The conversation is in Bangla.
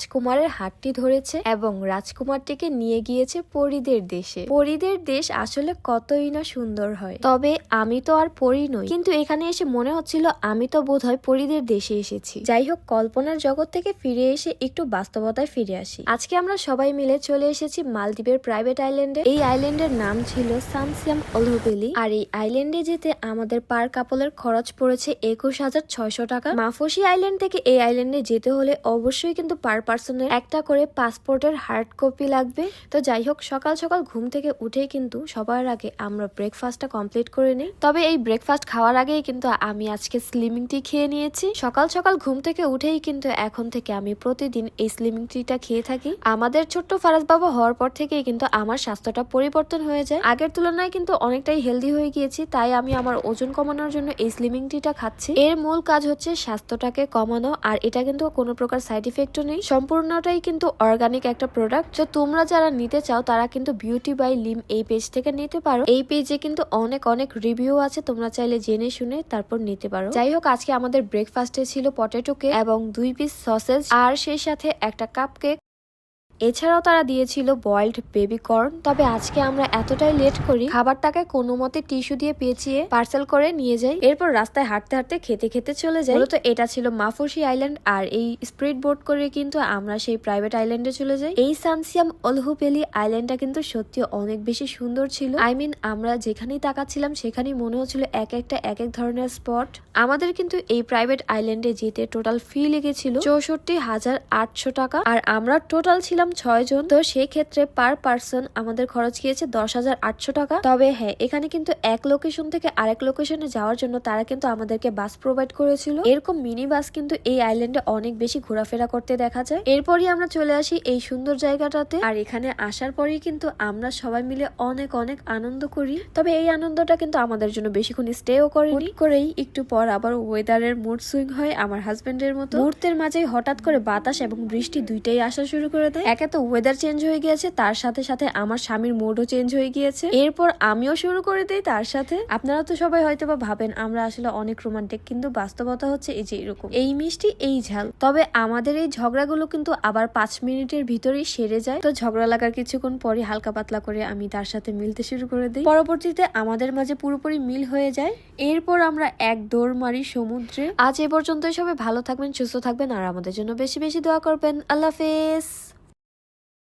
রাজকুমারের হাতটি ধরেছে এবং রাজকুমারটিকে নিয়ে গিয়েছে পরীদের দেশে। পরীদের দেশ আসলে কতই না সুন্দর হয়, তবে আমি তো আর পরী নই, কিন্তু এখানে এসে মনে হচ্ছিল আমি তো বোধহয় পরীদের দেশে এসেছি। যাই হোক, কল্পনার জগৎ থেকে ফিরে এসে একটু বাস্তবতায় ফিরে আসি। আজকে আমরা সবাই মিলে চলে এসেছি মালদ্বীপের প্রাইভেট আইল্যান্ডে। এই আইল্যান্ডের নাম ছিল সামসিয়াম অলহুবেলি, আর এই আইল্যান্ডে যেতে আমাদের পার কাপলের খরচ পড়েছে 21,600 টাকা। মাফুসি আইল্যান্ড থেকে এই আইল্যান্ডে যেতে হলে অবশ্যই কিন্তু পার পার্সনের একটা করে পাসপোর্টের হার্ড কপি লাগবে। তো যাই হোক, সকাল সকাল ঘুম থেকে উঠেই কিন্তু সবার আগে আমরা ব্রেকফাস্টটা কমপ্লিট করে নিই। তবে এই ব্রেকফাস্ট খাওয়ার আগেই কিন্তু আমি আজকে স্লিমিং টি খেয়ে নিয়েছি। সকাল সকাল ঘুম থেকে উঠেই কিন্তু এখন থেকে আমি প্রতিদিন এই স্লিমিং টিটা খেয়ে থাকি। আমাদের ছোট্ট ফারাজ বাবা হওয়ার পর থেকেই কিন্তু আমার স্বাস্থ্যটা পরিবর্তন হয়ে যায়। আগের তুলনায় কিন্তু অনেকটাই হেলদি হয়ে গিয়েছি, তাই আমি আমার ওজন কমানোর জন্য এই স্লিমিং টিটা খাচ্ছি। এর মূল কাজ হচ্ছে স্বাস্থ্যটাকে কমানো, আর এটা কিন্তু কোনো প্রকার সাইড ইফেক্টও নেই। সম্পূর্ণটাই কিন্তু অর্গানিক একটা প্রোডাক্ট। তো তোমরা যারা নিতে চাও তারা কিন্তু বিউটি বাই লিম এই পেজ থেকে নিতে পারো। এই পেজে কিন্তু অনেক অনেক রিভিউ আছে, তোমরা চাইলে জেনে শুনে তারপর নিতে পারো। যাই হোক, আজকে আমাদের ব্রেকফাস্টে ছিল পটেটো কেক এবং 2 পিস সসেজ, আর সেই সাথে একটা কাপ কেক। এছাড়াও তারা দিয়েছিল বয়েলড বেবি কর্ন। তবে আজকে আমরা এতটাই লেট করি, খাবারটাকে কোনো মতে টিস্যু দিয়ে পেঁচিয়ে পার্সেল করে নিয়ে যাই। এরপর রাস্তায় হাঁটতে হাঁটতে খেতে খেতে চলে যাই। মূলত এটা ছিল মাফুসি আইল্যান্ড, আর এই স্পিড বোট করে কিন্তু আমরা সেই প্রাইভেট আইল্যান্ডে চলে যাই। এই সানসিয়াম অলহুবেলি আইল্যান্ডটা কিন্তু সত্যি অনেক বেশি সুন্দর ছিল। আমরা যেখানেই তাকাচ্ছিলাম সেখানেই মনে হচ্ছিল এক একটা এক এক ধরনের স্পট। আমাদের কিন্তু এই প্রাইভেট আইল্যান্ডে যেতে টোটাল ফি লেগেছিল 64,800 টাকা, আর আমরা টোটাল ছিলাম 6 জন। তো সেই ক্ষেত্রে পার পার্সন আমাদের খরচ গিয়েছে 10,800 টাকা। তবে হ্যাঁ, এখানে কিন্তু এক লোকেশন থেকে আরেক লোকেশনে যাওয়ার জন্য তারা কিন্তু আমাদেরকে বাস প্রোভাইড করেছিল। এরকম মিনি বাস কিন্তু এই আইল্যান্ডে অনেক বেশি ঘোরাফেরা করতে দেখা যায়। এরপরই আমরা চলে আসি এই সুন্দর জায়গাটাতে, আর এখানে আসার পরেই কিন্তু আমরা সবাই মিলে অনেক অনেক আনন্দ করি। তবে এই আনন্দটা কিন্তু আমাদের জন্য বেশিক্ষণ স্টেও করেনি। করেই একটু পর আবার ওয়েদারের মুড সুইং হয় আমার হাজবেন্ডের মতো। মুহূর্তের মাঝেই হঠাৎ করে বাতাস এবং বৃষ্টি দুইটাই আসা শুরু করে দেয়। একে তো ওয়েদার চেঞ্জ হয়ে গিয়েছে, তার সাথে সাথে আমার স্বামীর মুডও চেঞ্জ হয়ে গিয়েছে। এরপর আমিও শুরু করে দিই তার সাথে। আপনারা তো সবাই হয়তো বা ভাবেন আমরা আসলে অনেক রোমান্টিক, কিন্তু বাস্তবতা হচ্ছে এই যে এরকম, এই মিষ্টি এই ঝাল। তবে আমাদের এই ঝগড়াগুলো কিন্তু আবার 5 মিনিটের ভিতরেই সেরে যায়। তো ঝগড়া লাগার কিছুক্ষণ পরে হালকা পাতলা করে আমি তার সাথে মিলতে শুরু করে দিই। পরবর্তীতে আমাদের মাঝে পুরোপুরি মিল হয়ে যায়। এরপর আমরা এক দৌড় মারি সমুদ্রে। আজ এ পর্যন্তই। সবাই ভালো থাকবেন, সুস্থ থাকবেন, আর আমাদের জন্য বেশি বেশি দোয়া করবেন। আল্লাহ হাফেজ।